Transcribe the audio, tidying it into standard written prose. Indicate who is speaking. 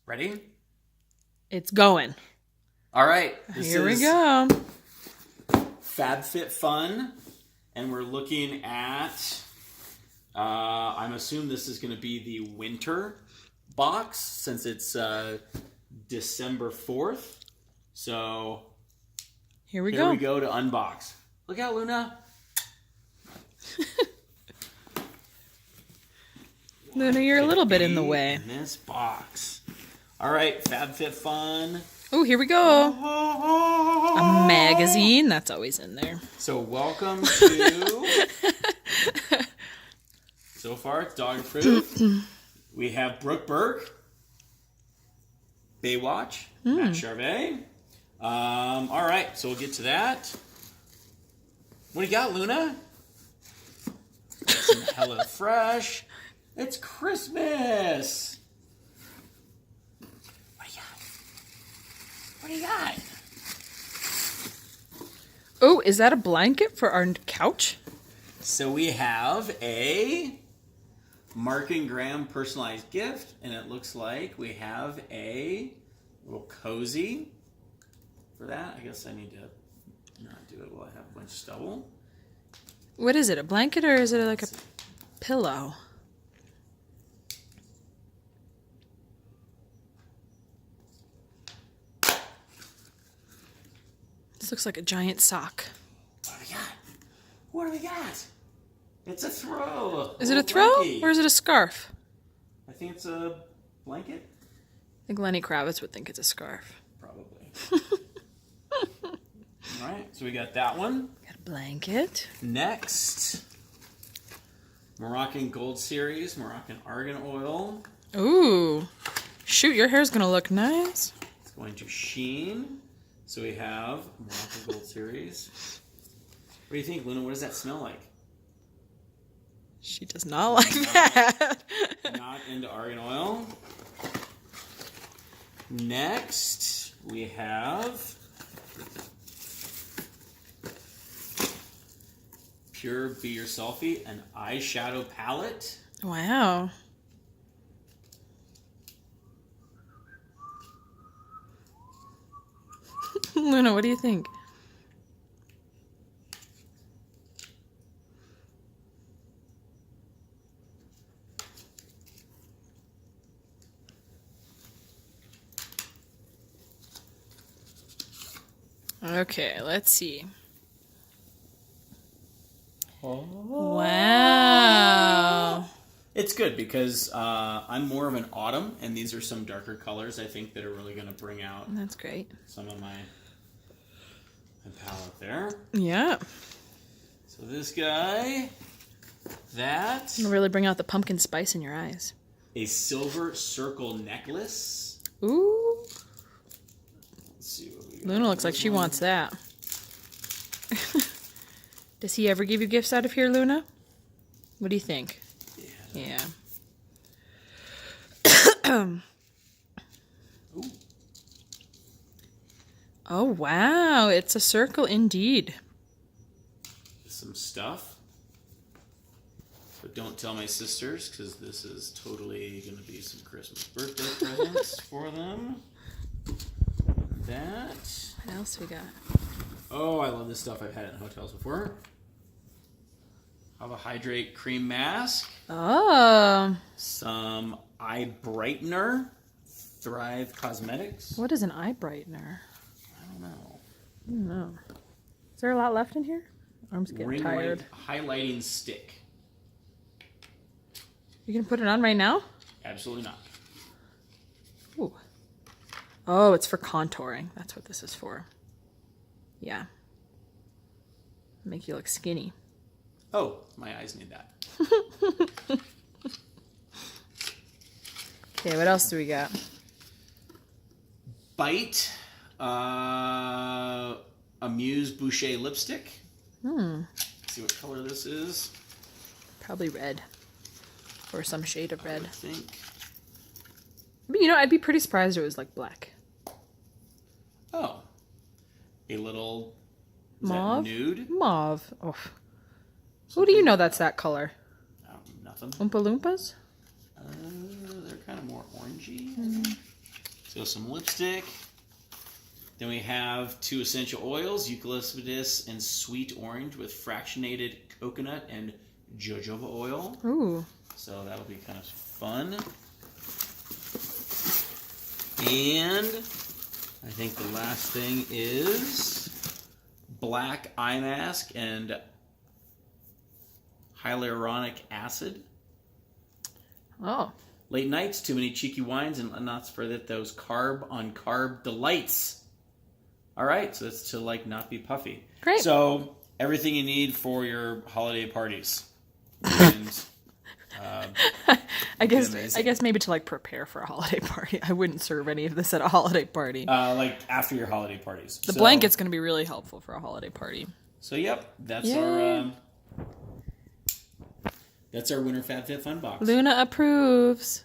Speaker 1: Ready?
Speaker 2: It's going.
Speaker 1: All right.
Speaker 2: Here we go.
Speaker 1: Fab Fit Fun. And we're looking at, I'm assuming this is going to be the winter box since it's December 4th. So
Speaker 2: Here we
Speaker 1: go to unbox. Look out, Luna.
Speaker 2: Luna, you're a little bit in the way.
Speaker 1: In this box. All right, Fab Fit Fun.
Speaker 2: Oh, here we go. A magazine. That's always in there.
Speaker 1: So welcome to... So far, it's dog approved. We have Brooke Burke. Baywatch. Matt Charvet. All right, so we'll get to that. What do you got, Luna? Some Hello Fresh. It's Christmas. What do you got? What do you got?
Speaker 2: Oh, is that a blanket for our couch?
Speaker 1: So we have a Mark and Graham personalized gift, and it looks like we have a little cozy for that. I guess I need to not do it while I have a bunch of stubble.
Speaker 2: What is it, a blanket or is it like a pillow? This looks like a giant sock.
Speaker 1: What do we got? What do we got? It's a throw.
Speaker 2: Is it a throw
Speaker 1: blankie.
Speaker 2: or is it a scarf?
Speaker 1: I think it's a blanket.
Speaker 2: I think Lenny Kravitz would think it's a scarf.
Speaker 1: Probably. All right, so we got that one.
Speaker 2: Got a blanket.
Speaker 1: Next, Moroccan Gold Series, Moroccan Argan Oil.
Speaker 2: Ooh. Shoot, your hair's gonna look nice.
Speaker 1: It's going to sheen. So we have Moroccan Gold Series. What do you think, Luna? What does that smell like?
Speaker 2: She does not like that.
Speaker 1: Not into argan oil. Next, we have Pure Be Your Selfie, an eyeshadow palette.
Speaker 2: Wow. Luna, what do you think? Okay, let's see.
Speaker 1: Oh.
Speaker 2: Wow.
Speaker 1: It's good because I'm more of an autumn, and these are some darker colors I think that are really going to bring out
Speaker 2: That's great.
Speaker 1: some of my palette there.
Speaker 2: Yeah.
Speaker 1: So this guy, that,
Speaker 2: It'll really bring out the pumpkin spice in your eyes.
Speaker 1: a silver circle necklace.
Speaker 2: Ooh.
Speaker 1: Let's see what we got.
Speaker 2: Luna looks like she wants that. Does he ever give you gifts out of here, Luna? What do you think? Yeah.
Speaker 1: Ooh.
Speaker 2: Oh, wow. It's a circle indeed.
Speaker 1: Some stuff. But don't tell my sisters, because this is totally going to be some Christmas birthday presents for them. That.
Speaker 2: What else we got?
Speaker 1: Oh, I love this stuff. I've had it in hotels before. I have a Hydrate Cream Mask.
Speaker 2: Oh.
Speaker 1: Some eye brightener. Thrive Cosmetics.
Speaker 2: What is an eye brightener?
Speaker 1: I don't know.
Speaker 2: I don't know. Is there a lot left in here? Arms getting
Speaker 1: Ring
Speaker 2: tired.
Speaker 1: light highlighting stick.
Speaker 2: You can put it on right now?
Speaker 1: Absolutely not.
Speaker 2: Ooh. Oh, it's for contouring. That's what this is for. Yeah. Make you look skinny.
Speaker 1: Oh, my eyes need that.
Speaker 2: Okay, what else do we got?
Speaker 1: Bite. Amuse Boucher lipstick. See what color this is.
Speaker 2: Probably red. Or some shade of
Speaker 1: I
Speaker 2: red.
Speaker 1: would think.
Speaker 2: But you know, I'd be pretty surprised if it was like black.
Speaker 1: Oh. A little... Is
Speaker 2: Mauve?
Speaker 1: that nude?
Speaker 2: Mauve. Oh. Who do you know that's that color?
Speaker 1: Nothing.
Speaker 2: Oompa Loompas?
Speaker 1: They're kind of more orangey. So some lipstick. Then we have 2 essential oils, eucalyptus and sweet orange with fractionated coconut and jojoba oil.
Speaker 2: Ooh.
Speaker 1: So that'll be kind of fun. And I think the last thing is black eye mask and hyaluronic acid.
Speaker 2: Oh.
Speaker 1: Late nights, too many cheeky wines, and not to forget those carb on carb delights. All right, so that's to like not be puffy.
Speaker 2: Great.
Speaker 1: So everything you need for your holiday parties. And,
Speaker 2: I guess maybe to like prepare for a holiday party. I wouldn't serve any of this at a holiday party.
Speaker 1: like after your holiday parties.
Speaker 2: The blanket's going to be really helpful for a holiday party.
Speaker 1: So yep, that's our winter Fab Fit Fun box.
Speaker 2: Luna approves.